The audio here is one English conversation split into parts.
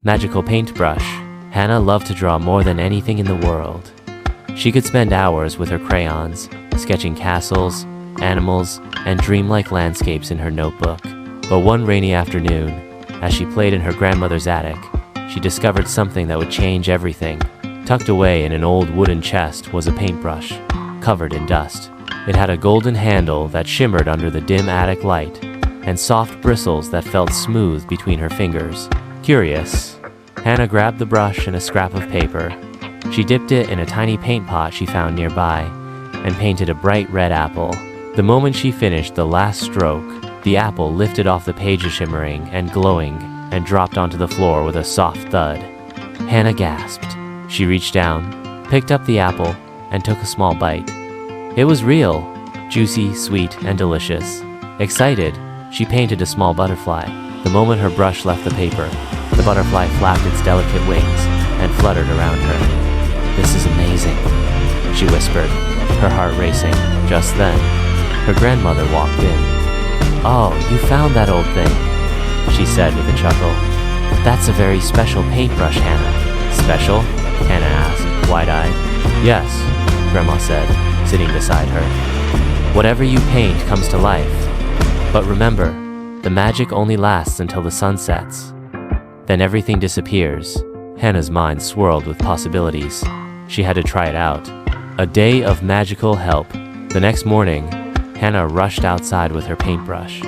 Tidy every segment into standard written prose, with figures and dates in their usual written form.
Magical paintbrush. Hannah loved to draw more than anything in the world. She could spend hours with her crayons, sketching castles, animals, and dreamlike landscapes in her notebook. But one rainy afternoon, as she played in her grandmother's attic, she discovered something that would change everything. Tucked away in an old wooden chest was a paintbrush, covered in dust. It had a golden handle that shimmered under the dim attic light, and soft bristles that felt smooth between her fingers. Curious, Hannah grabbed the brush and a scrap of paper. She dipped it in a tiny paint pot she found nearby, and painted a bright red apple. The moment she finished the last stroke, the apple lifted off the pages shimmering and glowing, and dropped onto the floor with a soft thud. Hannah gasped. She reached down, picked up the apple, and took a small bite. It was real, juicy, sweet, and delicious. Excited, she painted a small butterfly. The moment her brush left the paper, the butterfly flapped its delicate wings and fluttered around her. "This is amazing," she whispered, her heart racing. Just then, her grandmother walked in. "Oh, you found that old thing," she said with a chuckle. "That's a very special paintbrush, Hannah." "Special?" Hannah asked, wide-eyed. "Yes," Grandma said, sitting beside her. "Whatever you paint comes to life. But remember, the magic only lasts until the sun sets. Then everything disappears." Hannah's mind swirled with possibilities. She had to try it out. A day of magical help. The next morning, Hannah rushed outside with her paintbrush.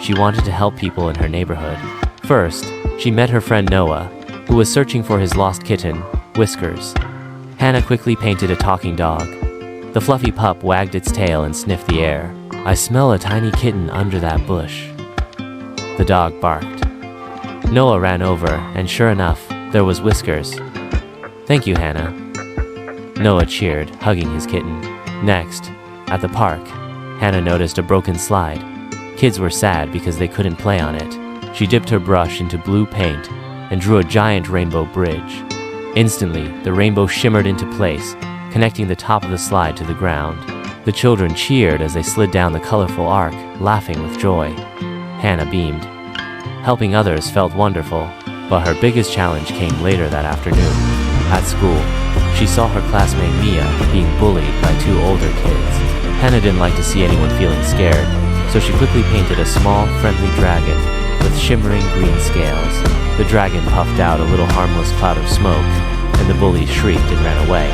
She wanted to help people in her neighborhood. First, she met her friend Noah, who was searching for his lost kitten, Whiskers. Hannah quickly painted a talking dog. The fluffy pup wagged its tail and sniffed the air. "I smell a tiny kitten under that bush." The dog barked. Noah ran over, and sure enough, there was Whiskers. "Thank you, Hannah." Noah cheered, hugging his kitten. Next, at the park, Hannah noticed a broken slide. Kids were sad because they couldn't play on it. She dipped her brush into blue paint and drew a giant rainbow bridge. Instantly, the rainbow shimmered into place, connecting the top of the slide to the ground. The children cheered as they slid down the colorful arc, laughing with joy. Hannah beamed. Helping others felt wonderful, but her biggest challenge came later that afternoon. At school, she saw her classmate Mia being bullied by two older kids. Hannah didn't like to see anyone feeling scared, so she quickly painted a small, friendly dragon with shimmering green scales. The dragon puffed out a little harmless cloud of smoke, and the bully shrieked and ran away.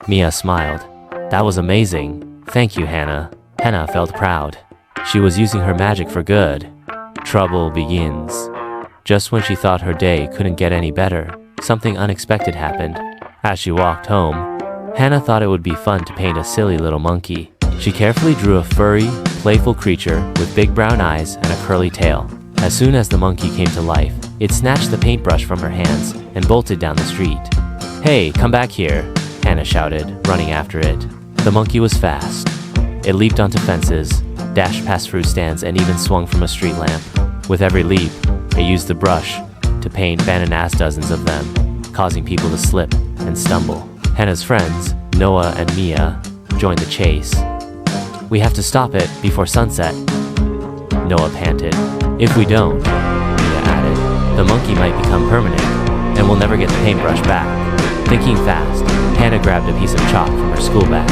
Mia smiled. "That was amazing. Thank you, Hannah." Hannah felt proud. She was using her magic for good. Trouble begins. Just when she thought her day couldn't get any better, something unexpected happened. As she walked home, Hannah thought it would be fun to paint a silly little monkey. She carefully drew a furry, playful creature with big brown eyes and a curly tail. As soon as the monkey came to life, it snatched the paintbrush from her hands and bolted down the street. "Hey, come back here," Hannah shouted, running after it. The monkey was fast. It leaped onto fences, dashed past fruit stands, and even swung from a street lamp. With every leap, it used the brush to paint bananas, dozens of them, causing people to slip and stumble. Hannah's friends, Noah and Mia, joined the chase. "We have to stop it before sunset," Noah panted. "If we don't," Mia added, "the monkey might become permanent, and we'll never get the paintbrush back." Thinking fast, Hannah grabbed a piece of chalk from her school bag.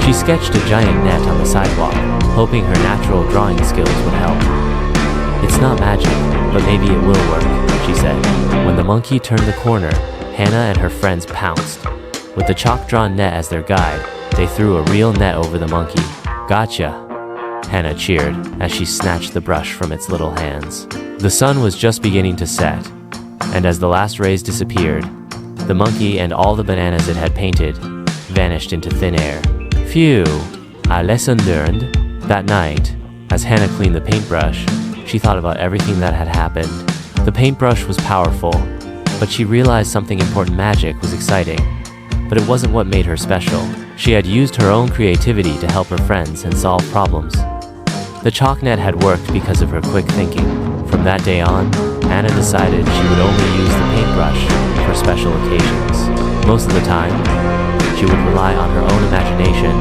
She sketched a giant net on the sidewalk, hoping her natural drawing skills would help. "It's not magic, but maybe it will work," she said. When the monkey turned the corner, Hannah and her friends pounced. With the chalk-drawn net as their guide, they threw a real net over the monkey. "Gotcha!" Hannah cheered as she snatched the brush from its little hands. The sun was just beginning to set, and as the last rays disappeared, the monkey and all the bananas it had painted vanished into thin air. Phew! A lesson learned. That night, as Hannah cleaned the paintbrush, she thought about everything that had happened. The paintbrush was powerful, but she realized something important. Magic was exciting, but it wasn't what made her special. She had used her own creativity to help her friends and solve problems. The chalk net had worked because of her quick thinking. From that day on, Hannah decided she would only use the paintbrush for special occasions. Most of the time, she would rely on her own imagination,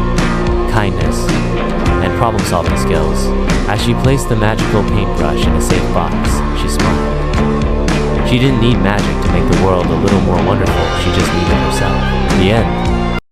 kindness, and problem-solving skills. As she placed the magical paintbrush in a safe box, she smiled. She didn't need magic to make the world a little more wonderful, she just needed herself. The end.